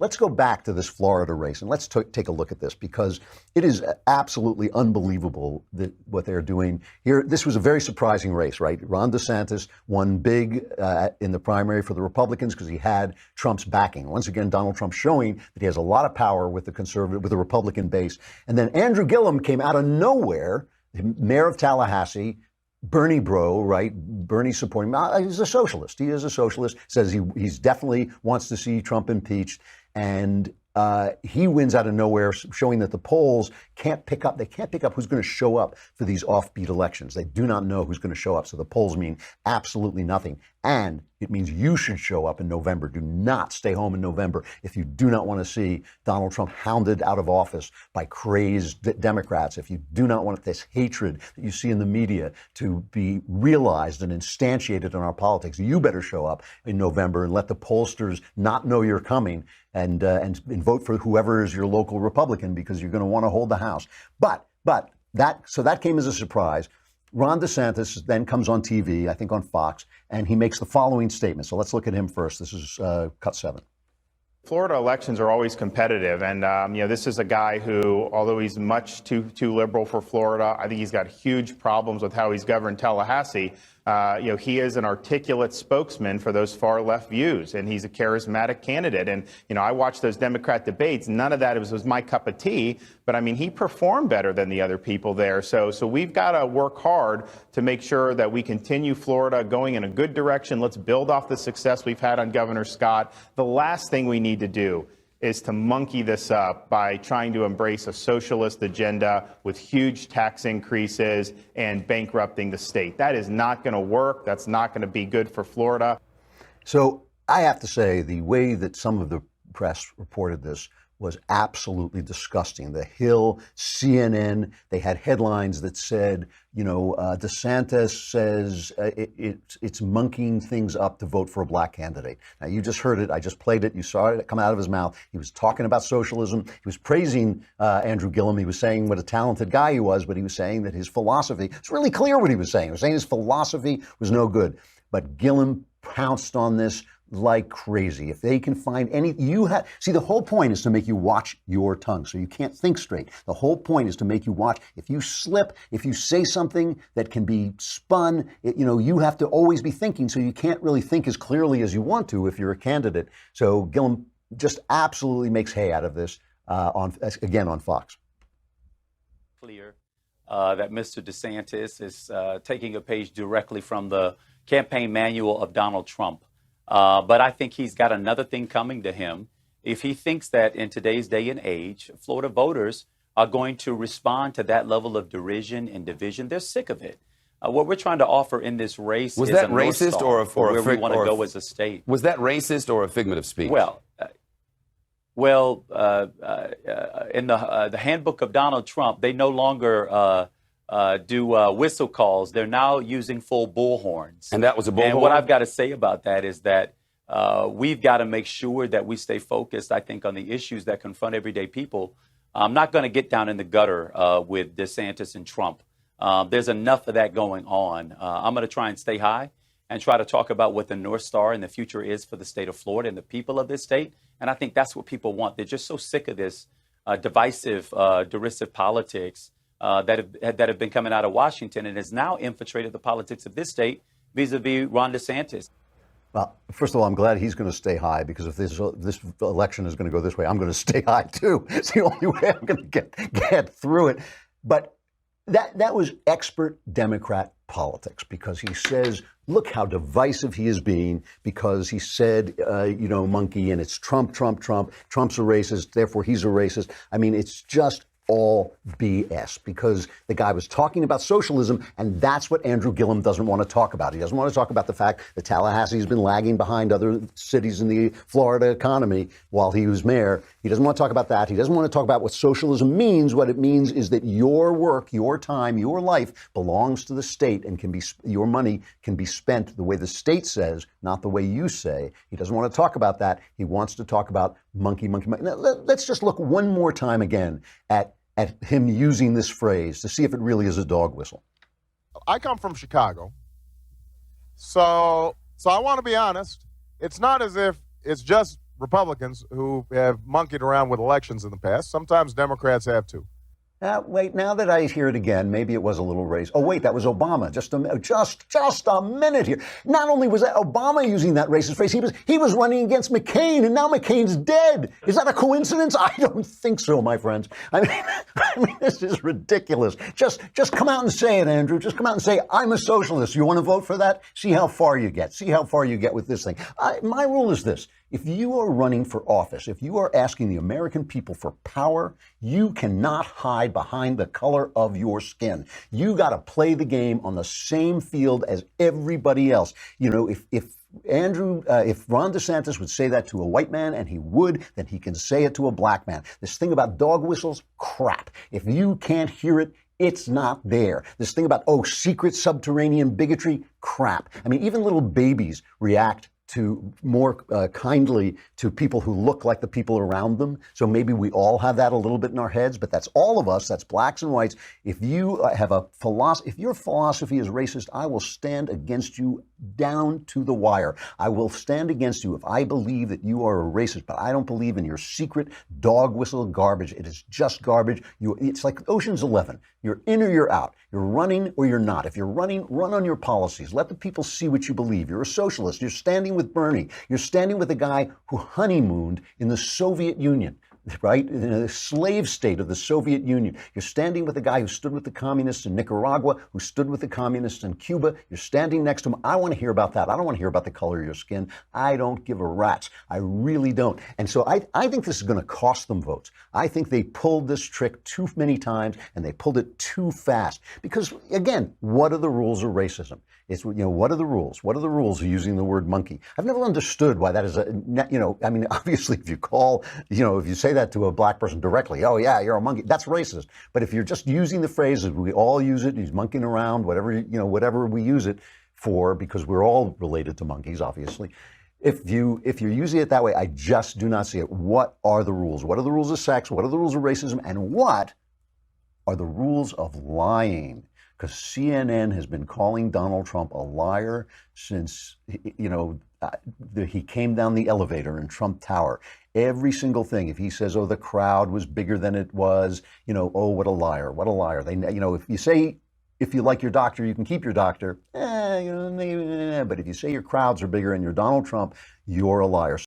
let's go back to this Florida race and let's take a look at this, because it is absolutely unbelievable that what they're doing here. This was a very surprising race, right? Ron DeSantis won big in the primary for the Republicans because he had Trump's backing. Once again, Donald Trump showing that he has a lot of power with the Republican base. And then Andrew Gillum came out of nowhere, mayor of Tallahassee, Bernie bro, right? Bernie supporting him. He's a socialist. He is a socialist. Says he's definitely wants to see Trump impeached. And he wins out of nowhere, showing that the polls can't pick up. They can't pick up who's going to show up for these offbeat elections. They do not know who's going to show up. So the polls mean absolutely nothing. And it means you should show up in November. Do not stay home in November if you do not want to see Donald Trump hounded out of office by crazed Democrats. If you do not want this hatred that you see in the media to be realized and instantiated in our politics, you better show up in November and let the pollsters not know you're coming, and vote for whoever is your local Republican, because you're going to want to hold the House. But that came as a surprise. Ron DeSantis then comes on TV, I think on Fox, and he makes the following statement. So let's look at him first. This is cut 7. Florida elections are always competitive, and this is a guy who, although he's much too liberal for Florida, I think he's got huge problems with how he's governed Tallahassee. He is an articulate spokesman for those far left views, and he's a charismatic candidate. And I watched those Democrat debates. None of that was my cup of tea, but I mean, he performed better than the other people there. So we've got to work hard to make sure that we continue Florida going in a good direction. Let's build off the success we've had on Governor Scott. The last thing we need to do is to monkey this up by trying to embrace a socialist agenda with huge tax increases and bankrupting the state. That is not going to work. That's not going to be good for Florida. So I have to say, the way that some of the press reported this was absolutely disgusting. The Hill, CNN, they had headlines that said, DeSantis says it's monkeying things up to vote for a black candidate. Now, you just heard it. I just played it. You saw it come out of his mouth. He was talking about socialism. He was praising Andrew Gillum. He was saying what a talented guy he was, but he was saying that his philosophy, it's really clear what he was saying. He was saying his philosophy was no good. But Gillum pounced on this like crazy. If they can find see, the whole point is to make you watch your tongue so you can't think straight. The whole point is to make you watch. If you slip, if you say something that can be spun, you have to always be thinking, so you can't really think as clearly as you want to if you're a candidate. So Gillum just absolutely makes hay out of this on Fox. Clear that Mr. DeSantis is taking a page directly from the campaign manual of Donald Trump. But I think he's got another thing coming to him. If he thinks that in today's day and age, Florida voters are going to respond to that level of derision and division, they're sick of it. What we're trying to offer in this race was is that a North racist Star or for where we want to go as a state. Was that racist or a figment of speech? Well, in the handbook of Donald Trump, they no longer do whistle calls. They're now using full bullhorns. And that was a bullhorn? And what I've got to say about that is that we've got to make sure that we stay focused, I think, on the issues that confront everyday people. I'm not going to get down in the gutter with DeSantis and Trump. There's enough of that going on. I'm going to try and stay high and try to talk about what the North Star and the future is for the state of Florida and the people of this state. And I think that's what people want. They're just so sick of this divisive, derisive politics that have been coming out of Washington and has now infiltrated the politics of this state vis-a-vis Ron DeSantis. Well, first of all, I'm glad he's going to stay high, because if this election is going to go this way, I'm going to stay high too. It's the only way I'm going to get through it. But that was expert Democrat politics, because he says, look how divisive he is being, because he said, monkey, and it's Trump. Trump's a racist, therefore he's a racist. I mean, it's just all BS, because the guy was talking about socialism, and that's what Andrew Gillum doesn't want to talk about. He doesn't want to talk about the fact that Tallahassee has been lagging behind other cities in the Florida economy while he was mayor. He doesn't want to talk about that. He doesn't want to talk about what socialism means. What it means is that your work, your time, your life belongs to the state, and your money can be spent the way the state says, not the way you say. He doesn't want to talk about that. He wants to talk about monkey. Now, let's just look one more time again at him using this phrase to see if it really is a dog whistle. I come from Chicago, so I want to be honest. It's not as if it's just Republicans who have monkeyed around with elections in the past. Sometimes Democrats have too. Wait, now that I hear it again, maybe it was a little race. Oh, wait, that was Obama. Just a minute here. Not only was that Obama using that racist phrase, he was running against McCain, and now McCain's dead. Is that a coincidence? I don't think so, my friends. I mean, this is ridiculous. Just come out and say it, Andrew. Just come out and say, I'm a socialist. You want to vote for that? See how far you get. See how far you get with this thing. My rule is this. If you are running for office, if you are asking the American people for power, you cannot hide behind the color of your skin. You got to play the game on the same field as everybody else. You know, if Ron DeSantis would say that to a white man, and he would, then he can say it to a black man. This thing about dog whistles, crap. If you can't hear it, it's not there. This thing about, secret subterranean bigotry, crap. I mean, even little babies react to more kindly to people who look like the people around them. So maybe we all have that a little bit in our heads, but that's all of us. That's blacks and whites. If you have if your philosophy is racist, I will stand against you down to the wire. I will stand against you if I believe that you are a racist, but I don't believe in your secret dog whistle garbage. It is just garbage. It's like Ocean's 11. You're in or you're out. You're running or you're not. If you're running, run on your policies. Let the people see what you believe. You're a socialist. You're standing with Bernie. You're standing with a guy who honeymooned in the Soviet Union, right? In a slave state of the Soviet Union. You're standing with a guy who stood with the communists in Nicaragua, who stood with the communists in Cuba. You're standing next to him. I want to hear about that. I don't want to hear about the color of your skin. I don't give a rat's. I really don't. And so I think this is going to cost them votes. I think they pulled this trick too many times, and they pulled it too fast. Because, again, what are the rules of racism? It's, what are the rules? What are the rules of using the word monkey? I've never understood why that is obviously if you say that to a black person directly, oh yeah, you're a monkey, that's racist. But if you're just using the phrase as we all use it, he's monkeying around, whatever we use it for, because we're all related to monkeys, obviously. If you're using it that way, I just do not see it. What are the rules? What are the rules of sex? What are the rules of racism? And what are the rules of lying? Because CNN has been calling Donald Trump a liar since, he came down the elevator in Trump Tower. Every single thing. If he says, the crowd was bigger than it was, what a liar, what a liar. If you say, if you like your doctor, you can keep your doctor. But if you say your crowds are bigger and you're Donald Trump, you're a liar.